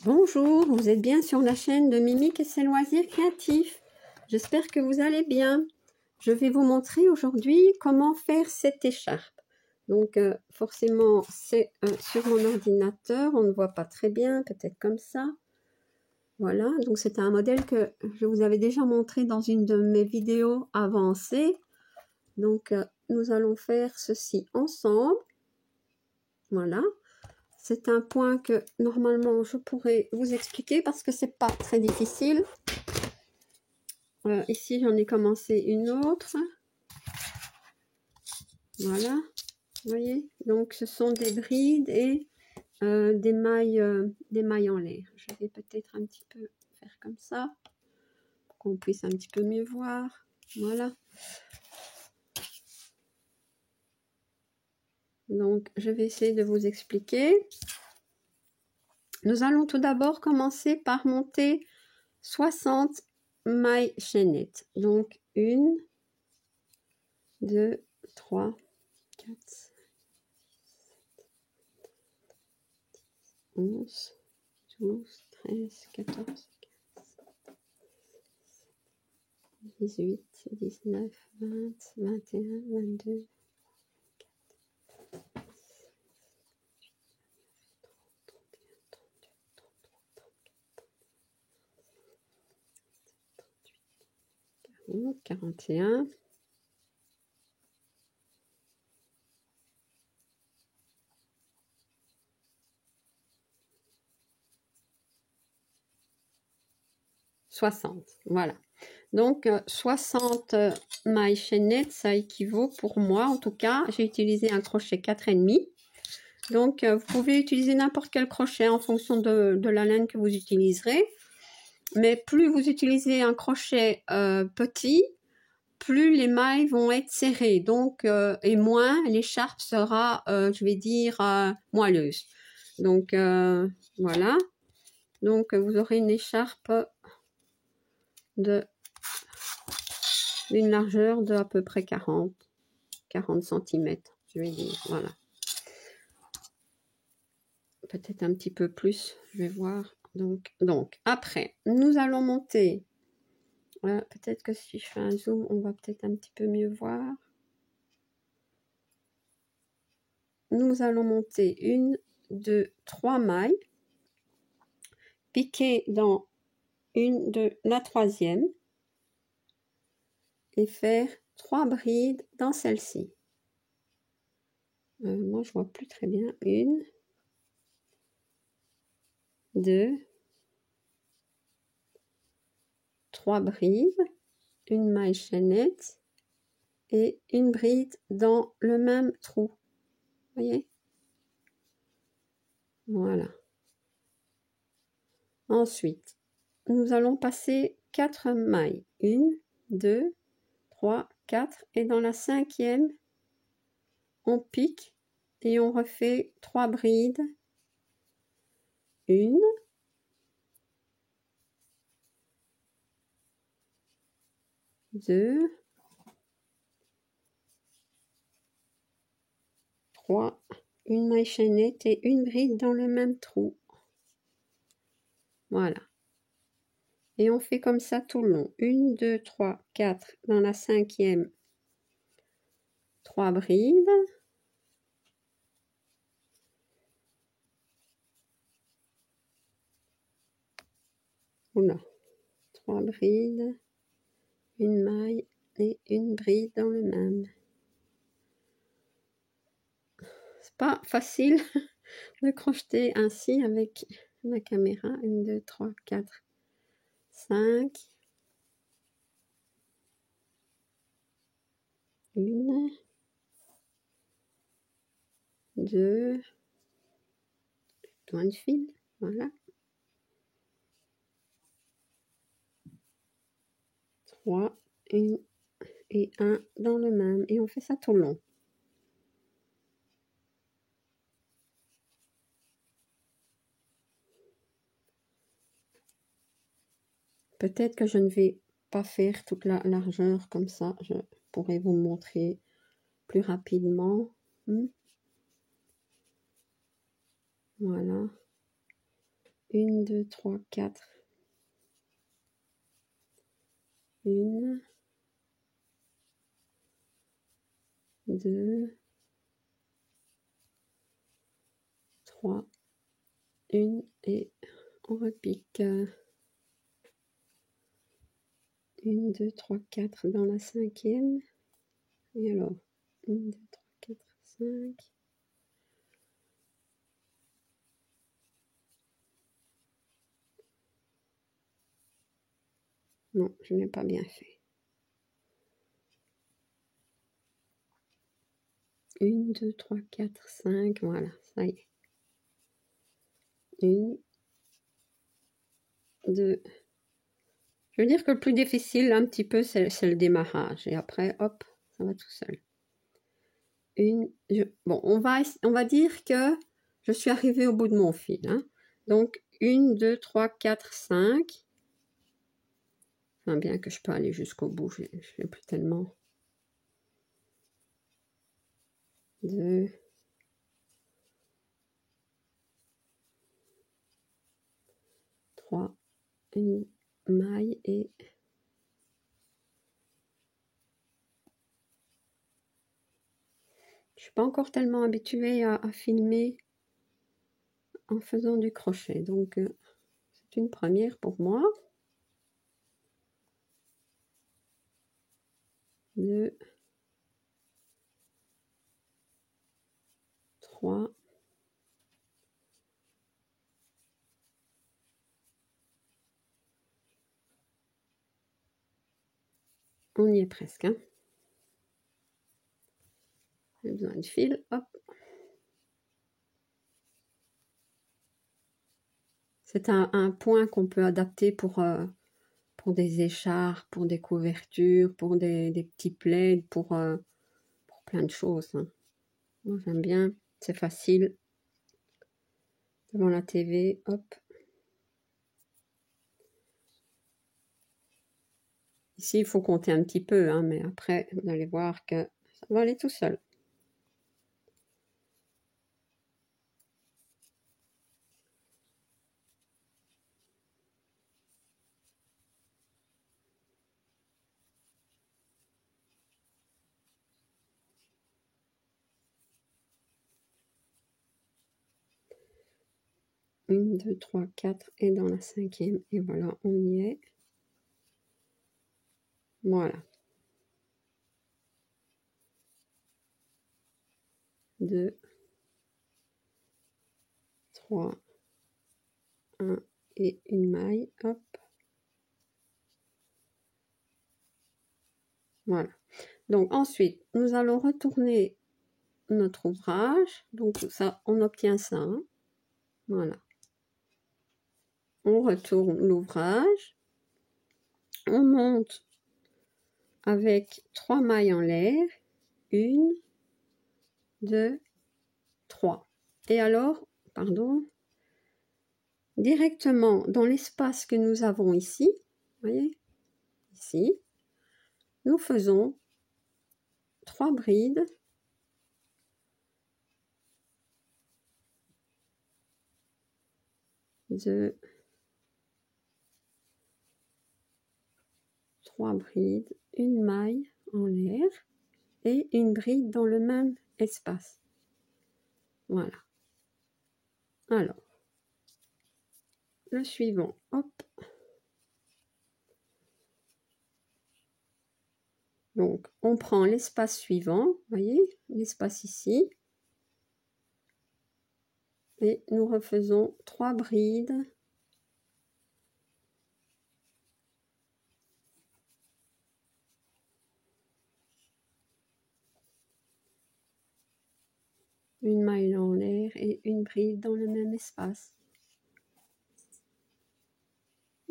Bonjour, vous êtes bien sur la chaîne de Mimique et ses loisirs créatifs. J'espère que vous allez bien. Je vais vous montrer aujourd'hui comment faire cette écharpe. Donc forcément c'est sur mon ordinateur, on ne voit pas très bien, peut-être comme ça. Voilà, donc c'est un modèle que je vous avais déjà montré dans une de mes vidéos avancées. Donc nous allons faire ceci ensemble. Voilà. C'est un point que normalement je pourrais vous expliquer parce que c'est pas très difficile. Ici j'en ai commencé une autre. Voilà, vous voyez. Donc ce sont des brides et des mailles en l'air. Je vais peut-être un petit peu faire comme ça pour qu'on puisse un petit peu mieux voir. Voilà. Donc je vais essayer de vous expliquer. Nous allons tout d'abord commencer par monter 60 mailles chaînettes. Donc 1, 2, 3, 4, 11, 12, 13, 14, 18, 19, 20, 21, 22, 41, 60. Voilà. Donc 60 mailles chaînettes, ça équivaut pour moi, en tout cas, j'ai utilisé un crochet 4,5. Donc vous pouvez utiliser n'importe quel crochet en fonction de la laine que vous utiliserez. Mais plus vous utilisez un crochet petit, plus les mailles vont être serrées, donc et moins l'écharpe sera, je vais dire, moelleuse. Donc voilà. Donc vous aurez une écharpe d'une largeur de à peu près 40 cm, je vais dire. Voilà. Peut-être un petit peu plus, je vais voir. Donc après, nous allons monter. Peut-être que si je fais un zoom, on va peut-être un petit peu mieux voir. Nous allons monter 1, 2, 3 mailles, piquer dans une de la troisième et faire 3 brides dans celle-ci. Moi, je vois plus très bien. 1, 2, 3 brides, une maille chaînette et une bride dans le même trou. Vous voyez? Voilà. Ensuite, nous allons passer 4 mailles. 1, 2, 3, 4. Et dans la cinquième, on pique et on refait 3 brides. 1, 2, 3, une maille chaînette et une bride dans le même trou. Voilà. Et on fait comme ça tout le long. 1, 2, 3, 4. Dans la cinquième, 3 brides. Oula. 3 brides, une maille et une bride dans le même. C'est pas facile de crocheter ainsi avec ma caméra. 1, 2, 3, 4, 5. 1, 2, loin de fil, voilà. 3, 1 et 1 dans le même. Et on fait ça tout le long. Peut-être que je ne vais pas faire toute la largeur comme ça. Je pourrais vous montrer plus rapidement. Voilà. 1, 2, 3, 4. 1, 2, 3, 1 et on repique. 1, 2, 3, 4 dans la cinquième. Et alors, 1, 2, 3, 4, 5. Non, je n'ai pas bien fait. 1, 2, 3, 4, 5. Voilà, ça y est. 1, 2. Je veux dire que le plus difficile, un petit peu, c'est le démarrage. Et après, hop, ça va tout seul. Bon, on va dire que je suis arrivée au bout de mon fil. Hein. Donc, 1, 2, 3, 4, 5. Enfin, bien que je peux aller jusqu'au bout, je n'ai plus tellement. 2, 3, une maille et je suis pas encore tellement habituée à filmer en faisant du crochet, donc c'est une première pour moi. 2, 3, 'on y est presque. Hein. J'ai besoin de fil, hop. C'est un point qu'on peut adapter pour des écharpes, pour des couvertures, pour des petits plaids, pour plein de choses. Hein. Moi, j'aime bien, c'est facile. Devant la TV, hop. Ici, il faut compter un petit peu, hein, mais après, vous allez voir que ça va aller tout seul. Une, 2, 3, 4 et dans la cinquième. Et voilà, on y est. Voilà. 2, 3, 1 et une maille. Hop. Voilà. Donc ensuite, nous allons retourner notre ouvrage. Donc ça, on obtient ça. Hein. Voilà. On retourne l'ouvrage. On monte avec 3 mailles en l'air. 1, 2, 3. Et alors, pardon, directement dans l'espace que nous avons ici, vous voyez, ici, nous faisons 3 brides de 3 brides, une maille en l'air et une bride dans le même espace. Voilà. Alors, le suivant, hop. Donc, on prend l'espace suivant, vous voyez, l'espace ici. Et nous refaisons 3 brides. Une maille en l'air et une bride dans le même espace.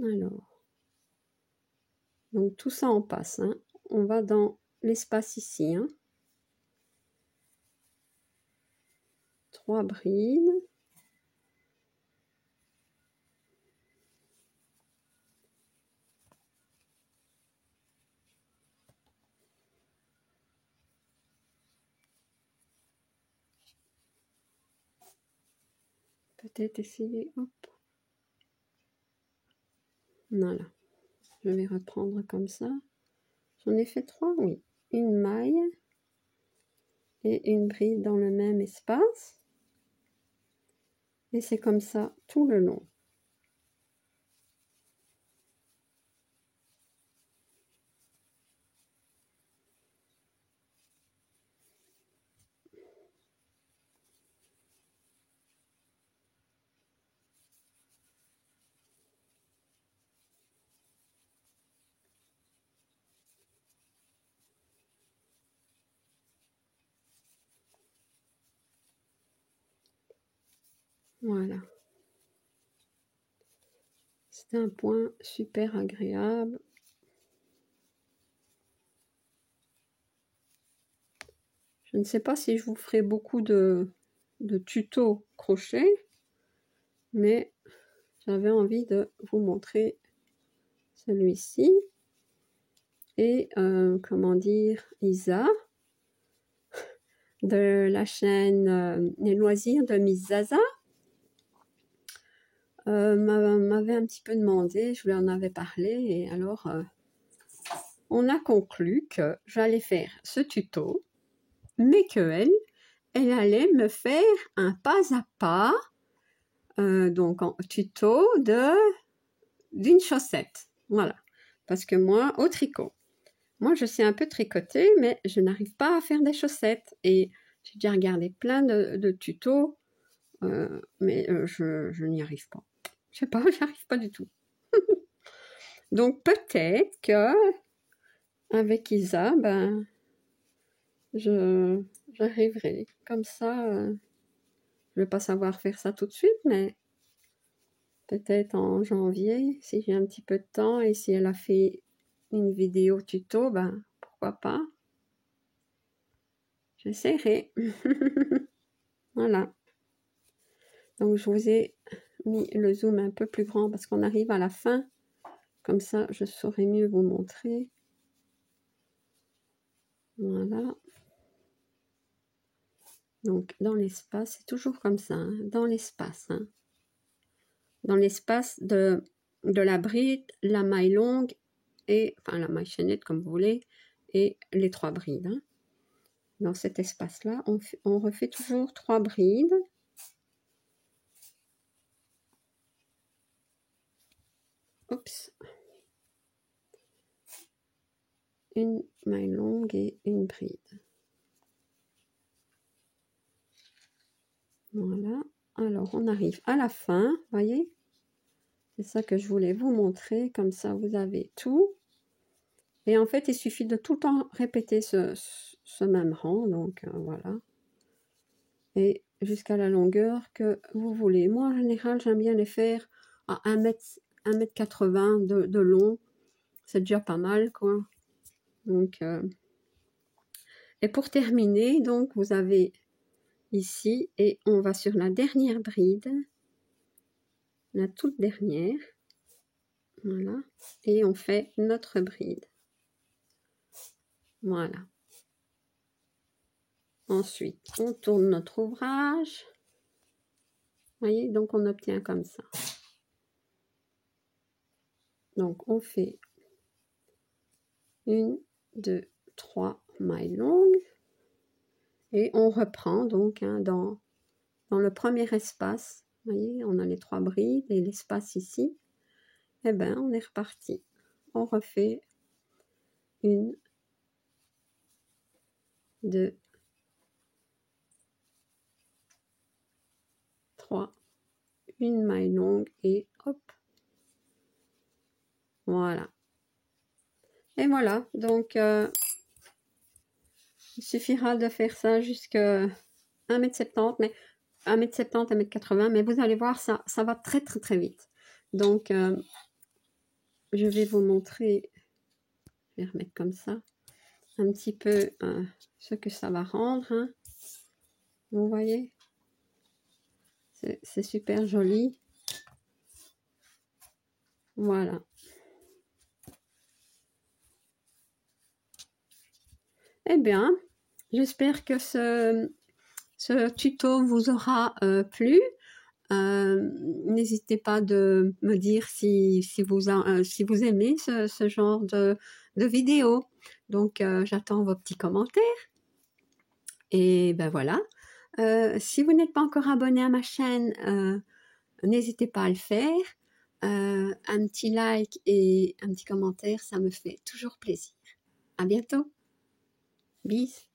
Alors, donc tout ça on passe. Hein. On va dans l'espace ici. Hein. 3 brides. Peut-être essayer, hop. Voilà. Je vais reprendre comme ça. J'en ai fait 3, oui. Une maille et une bride dans le même espace. Et c'est comme ça tout le long. Voilà. C'est un point super agréable. Je ne sais pas si je vous ferai beaucoup de tutos crochet, mais j'avais envie de vous montrer celui-ci. Et comment dire, Isa, de la chaîne Les Loisirs de Miss Zaza, m'avait un petit peu demandé, je lui en avais parlé, et alors on a conclu que j'allais faire ce tuto, mais qu'elle allait me faire un pas à pas, donc en tuto d'une chaussette. Voilà. Parce que moi, au tricot, moi je sais un peu tricoter, mais je n'arrive pas à faire des chaussettes. Et j'ai déjà regardé plein de tutos, mais je n'y arrive pas. Je sais pas, j'y arrive pas du tout. Donc peut-être que avec Isa, ben, j'arriverai. Comme ça, je vais pas savoir faire ça tout de suite, mais peut-être en janvier, si j'ai un petit peu de temps et si elle a fait une vidéo tuto, ben pourquoi pas. J'essaierai. Voilà. Donc je vous ai mis le zoom un peu plus grand parce qu'on arrive à la fin. Comme ça, je saurai mieux vous montrer. Voilà. Donc dans l'espace, c'est toujours comme ça, hein, dans l'espace. Hein. Dans l'espace de la bride, la maille longue, et enfin la maille chaînette comme vous voulez, et les 3 brides. Hein. Dans cet espace-là, on refait toujours 3 brides. Oups. Une maille longue et une bride. Voilà. Alors, on arrive à la fin, voyez. C'est ça que je voulais vous montrer. Comme ça, vous avez tout. Et en fait, il suffit de tout le temps répéter ce même rang. Donc, voilà. Et jusqu'à la longueur que vous voulez. Moi, en général, j'aime bien les faire à 1,80 m de long. C'est déjà pas mal, quoi. Donc, et pour terminer, donc, vous avez ici, et on va sur la dernière bride. La toute dernière. Voilà. Et on fait notre bride. Voilà. Ensuite, on tourne notre ouvrage. Vous voyez, donc on obtient comme ça. Donc on fait 1, 2, 3 mailles longues. Et on reprend donc hein, dans le premier espace. Vous voyez, on a les 3 brides et l'espace ici. Et bien, on est reparti. On refait 1, 2, 3, une maille longue et hop. Voilà. Et voilà, donc il suffira de faire ça jusqu'à 1,70 m, mais 1,70 m, 1,80 m, mais vous allez voir, ça va très très très vite. Donc, je vais vous montrer, je vais remettre comme ça, un petit peu ce que ça va rendre. Hein. Vous voyez, c'est super joli. Voilà. Eh bien, j'espère que ce tuto vous aura plu. N'hésitez pas de me dire si vous aimez ce genre de vidéo. Donc, j'attends vos petits commentaires. Et ben voilà. Si vous n'êtes pas encore abonné à ma chaîne, n'hésitez pas à le faire. Un petit like et un petit commentaire, ça me fait toujours plaisir. À bientôt. Bis.